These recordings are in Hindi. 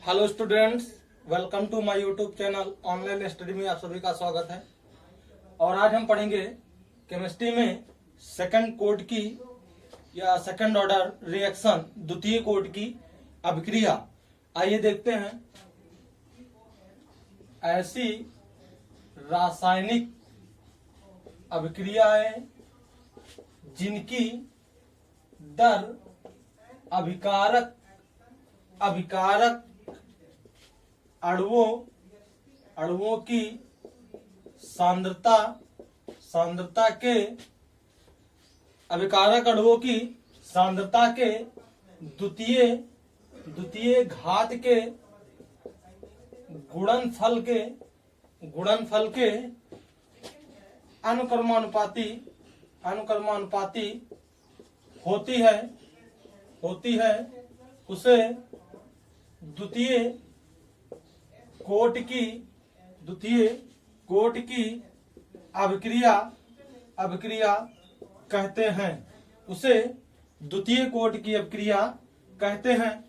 Hello students, welcome to my YouTube channel online study में आप सभी का स्वागत है। और आज हम पढ़ेंगे केमिस्ट्री में सेकंड कोड की या सेकंड ऑर्डर रिएक्शन द्वितीय कोड की अभिक्रिया। आइए देखते हैं। ऐसी रासायनिक अभिक्रियाएं जिनकी दर अभिकारक अणुओं की सांद्रता के अभिकारक अणुओं की सांद्रता के द्वितीय घात के गुणनफल के अनुक्रमानुपाती होती है उसे द्वितीय कोट की अभिक्रिया कहते हैं। उसे द्वितीय कोट की अभिक्रिया कहते हैं।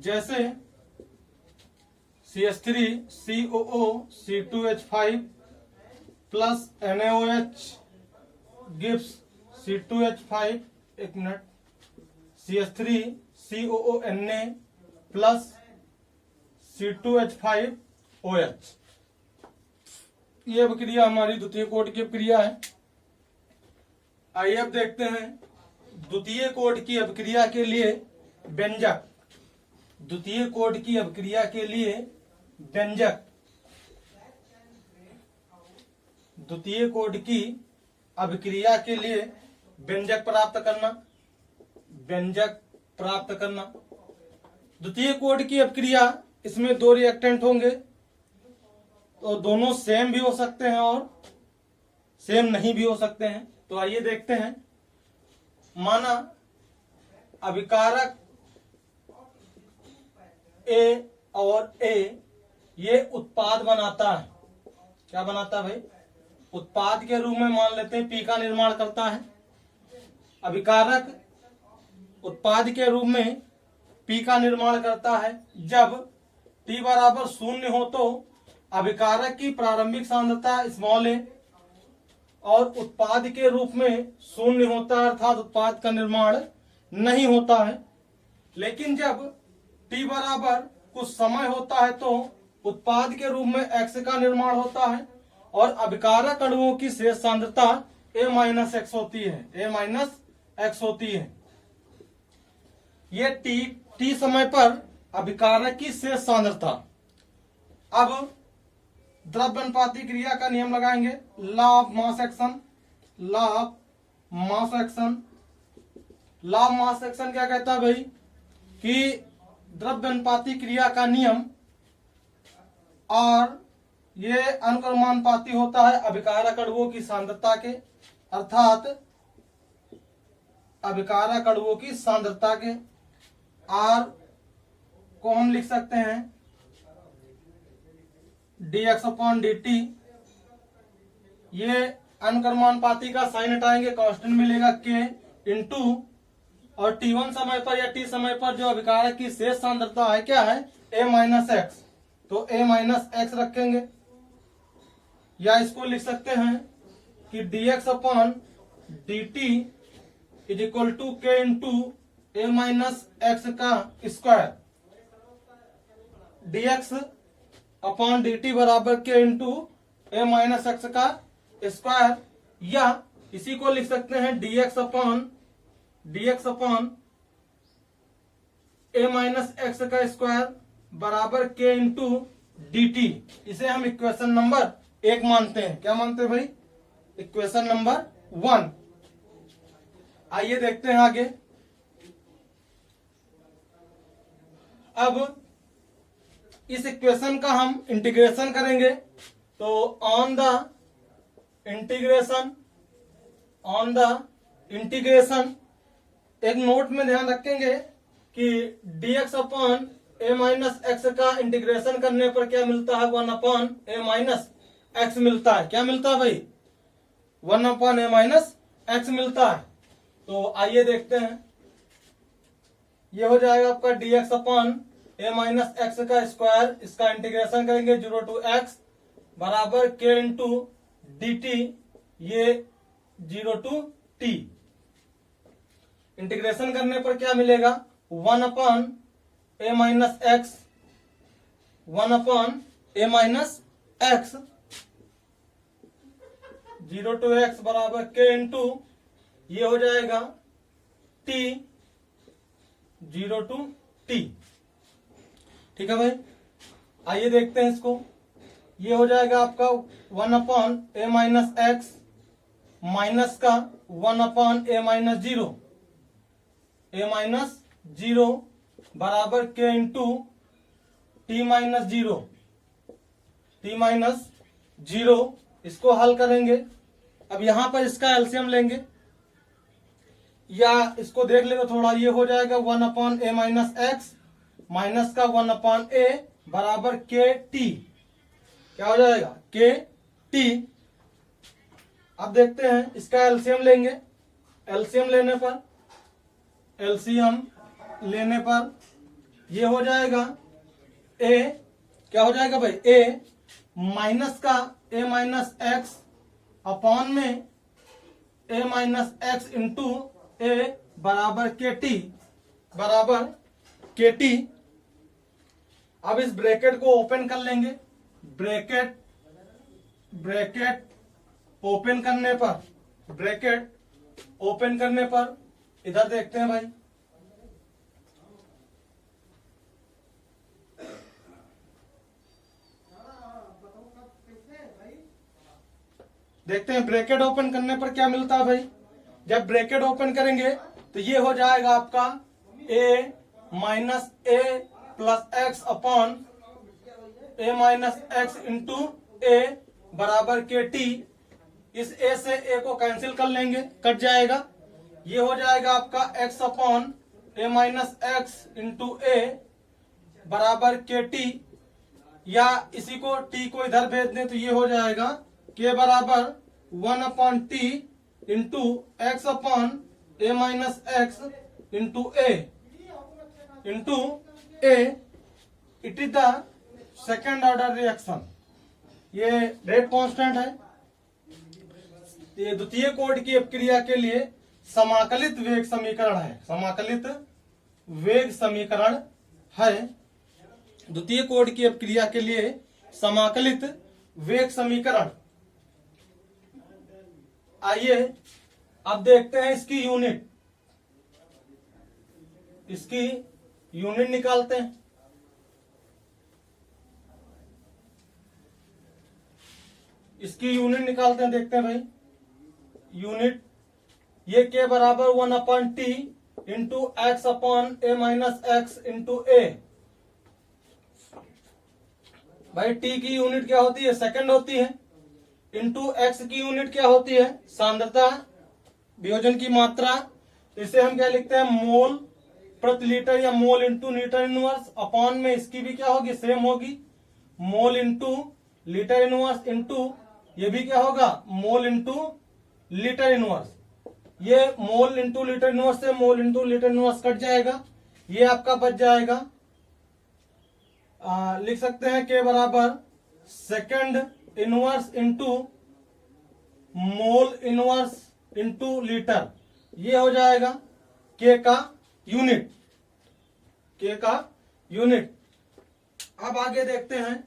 जैसे CH3COO C2H5 plus NaOH gives C2H5 एक minute CH3COO Na plus C2H5OH। ये अभिक्रिया हमारी द्वितीय कोट की अभिक्रिया है। आइए अब देखते हैं द्वितीय कोट की अभिक्रिया के लिए व्यंजक। द्वितीय कोट की अभिक्रिया के लिए व्यंजक। द्वितीय कोट की अभिक्रिया के लिए व्यंजक प्राप्त करना। द्वितीय कोट की अभिक्रिया, इसमें दो रिएक्टेंट होंगे तो दोनों सेम भी हो सकते हैं और सेम नहीं भी हो सकते हैं। तो आइए देखते हैं। माना अभिकारक ए और ए ये उत्पाद बनाता है। क्या बनाता है भाई? उत्पाद के रूप में मान लेते हैं पी का निर्माण करता है। अभिकारक उत्पाद के रूप में पी का निर्माण करता है। जब T बराबर 0 हो तो अभिकारक की प्रारंभिक सांद्रता स्मॉल a और उत्पाद के रूप में 0 होता है, अर्थात उत्पाद का निर्माण नहीं होता है। लेकिन जब T बराबर कुछ समय होता है तो उत्पाद के रूप में X का निर्माण होता है और अभिकारक अणुओं की शेष सांद्रता A-X होती है। ये T समय पर अभिकारक की शेष सांद्रता। अब द्रव्यनुपाती क्रिया का नियम लगाएंगे। लॉ ऑफ मास एक्शन क्या कहता है भाई? कि द्रव्यनुपाती क्रिया का नियम और ये अनुक्रमानुपाती होता है अभिकारक अणुओं की सांद्रता के, अर्थात अभिकारक अणुओं की सांद्रता के। R को हम लिख सकते हैं dx/dt। ये अनुक्रमानुपाती का साइन हटाएंगे, कांस्टेंट मिलेगा k इंटू और t1 समय पर या t समय पर जो अभिकारक की शेष सांद्रता है क्या है? A-X। तो A-X रखेंगे या इसको लिख सकते हैं कि dx/dt is equal to k into A-X का स्क्वायर। dx/dt बराबर k इंटू A-X का स्क्वायर, या इसी को लिख सकते हैं dx/A-X का स्क्वायर बराबर k इंटू dt। इसे हम इक्वेशन नंबर 1 मानते हैं। क्या मानते हैं भाई? Equation number 1। आइए देखते हैं आगे। अब इस इक्वेशन का हम इंटीग्रेशन करेंगे तो ऑन द इंटीग्रेशन एक नोट में ध्यान रखेंगे कि dx/A-X का इंटीग्रेशन करने पर क्या मिलता है? 1/A-X मिलता है। क्या मिलता है भाई? 1/A-X मिलता है। तो आइए देखते हैं। ये हो जाएगा आपका dx/A ए माइनस एक्स का स्क्वायर, इसका इंटीग्रेशन करेंगे 0 टू एक्स बराबर के इंटू डी टी, ये 0 टू टी। इंटीग्रेशन करने पर क्या मिलेगा, 1 upon A minus X, 1 upon A minus X, 0 to X बराबर के इंटू ये हो जाएगा टी, 0 टू टी। ठीक है भाई, आइए देखते हैं इसको। ये हो जाएगा आपका 1 upon A minus x minus का 1 upon A minus zero, A minus zero बराबर के into T minus zero, T minus zero. इसको हल करेंगे। अब यहां पर इसका एलसीएम लेंगे या इसको देख ले तो थोड़ा, ये हो जाएगा 1 upon A minus x minus का 1 अपॉन ए बराबर के टी। क्या हो जाएगा, के टी। अब देखते हैं इसका एलसीएम लेंगे। एलसीएम लेने पर ये हो जाएगा ए, क्या हो जाएगा भाई, ए माइनस का ए माइनस एक्स अपॉन में ए माइनस एक्स इंटू ए बराबर के टी, बराबर के टी। अब इस ब्रैकेट को ओपन कर लेंगे। ब्रैकेट ओपन करने पर इधर देखते हैं भाई, देखते हैं ब्रैकेट ओपन करने पर क्या मिलता है भाई। जब ब्रैकेट ओपन करेंगे तो ये हो जाएगा आपका ए minus A plus x upon A minus X into ए बराबर के टी। इस ए से ए को कैंसिल कर लेंगे, कट जाएगा। ये हो जाएगा आपका x upon A minus X into ए बराबर के टी, या इसी को टी को इधर भेज दें तो ये हो जाएगा के बराबर 1 upon T into X upon A minus X into A. It is the second order reaction. ये रेट कांस्टेंट है। ये द्वितीय कोड की अपक्रिया के लिए समाकलित वेग समीकरण है, समाकलित वेग समीकरण है। द्वितीय कोड की अपक्रिया के लिए समाकलित वेग समीकरण। आइए अब देखते हैं इसकी यूनिट निकालते हैं। देखते हैं भाई यूनिट। ये के बराबर 1 upon T into X upon A minus X into A. भाई टी की यूनिट क्या होती है, सेकंड होती है। इंटू एक्स की यूनिट क्या होती है, सांद्रता, वियोजन की मात्रा। इसे हम क्या लिखते हैं, मोल प्रति लीटर या mole into litre inverse. Upon में इसकी भी क्या होगी, सेम होगी, mole into litre inverse into ये भी क्या होगा, मोल इंटू लीटर इनवर्स। ये मोल इंटू लीटर इनवर्स से mole into litre inverse cut जाएगा, ये आपका बच जाएगा। लिख सकते हैं के बराबर second inverse into mole inverse into litre. ये हो जाएगा के का यूनिट। अब आगे देखते हैं।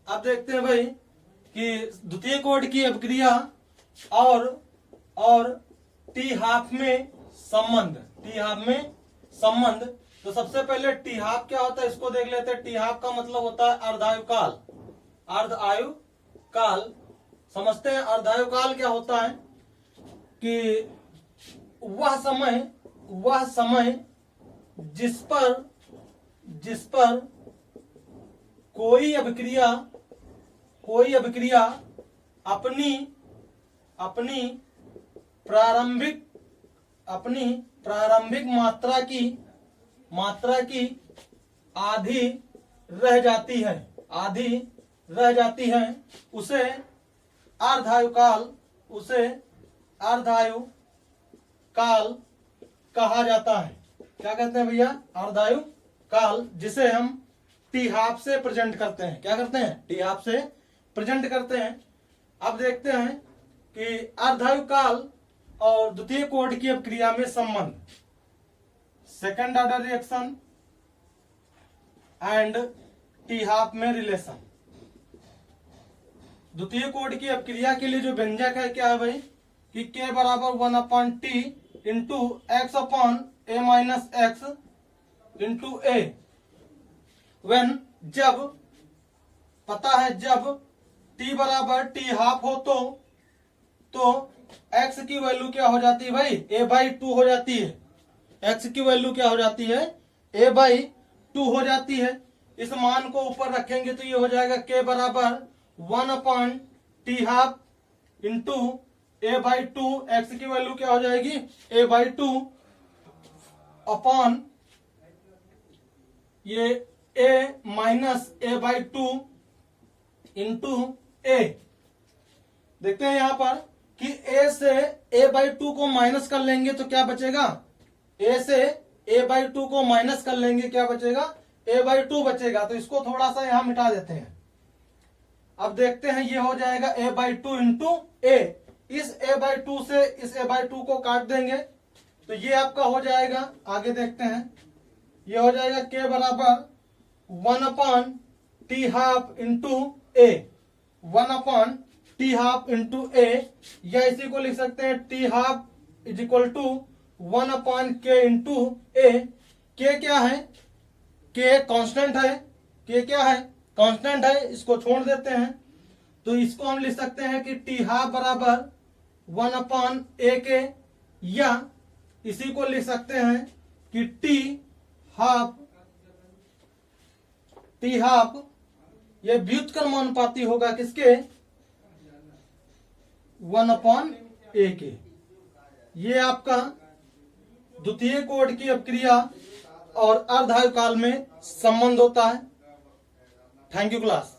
अब देखते हैं भाई कि द्वितीय कोड की अपक्रिया और टी हाफ में संबंध। तो सबसे पहले टी हाफ क्या होता है इसको देख लेते हैं। टी हाफ का मतलब होता है अर्धायुकाल। समझते हैं अर्धायुकाल क्या होता है कि वह समय जिस पर कोई अभिक्रिया अपनी प्रारंभिक मात्रा की आधी रह जाती है। रह जाती हैं उसे अर्धायुकाल कहा जाता है। क्या कहते हैं भैया? अर्धायुकाल, जिसे हम टी हाफ से प्रेजेंट करते हैं। क्या करते हैं? टी हाफ से प्रेजेंट करते हैं। अब देखते हैं कि अर्धायुकाल और द्वितीय कोड की अपक्रिया में संबंध, second order reaction and T half में रिलेशन। द्वितीय कोड की अपक्रिया के लिए जो व्यंजक है क्या है भाई? कि k बराबर 1/t into X upon a minus X into A. When, जब पता है जब t बराबर t हाफ हो तो x की वैल्यू क्या हो जाती है भाई? a/2 हो जाती है। x की वैल्यू क्या हो जाती है? a/2 हो जाती है। इस मान को ऊपर रखेंगे तो ये हो जाएगा k बराबर 1/t half into a/2। x की वैल्यू क्या हो जाएगी? a/2 अपॉन ये a minus a/2 into a। देखते हैं यहां पर कि a से a/2 को माइनस कर लेंगे तो क्या बचेगा? a से a/2 को माइनस कर लेंगे, क्या बचेगा? a/2 बचेगा। तो इसको थोड़ा सा यहां मिटा देते हैं। अब देखते हैं, ये हो जाएगा a/2 इंटू a। इस a/2 से इस a/2 को काट देंगे तो ये आपका हो जाएगा, आगे देखते हैं, ये हो जाएगा k बराबर 1/t half into a। 1/t half into a, या इसी को लिख सकते हैं t half is equal to 1/k into a। k क्या है? k कांस्टेंट है। k क्या है? कांस्टेंट है। इसको छोड़ देते हैं तो इसको हम लिख सकते हैं कि t हाफ बराबर 1/ak, या इसी को लिख सकते हैं कि t हाफ ये व्युत्क्रमानुपाती होगा किसके? 1/ak। ये आपका द्वितीय कोड की अपक्रिया और अर्धायुकाल में संबंध होता है। Thank you class.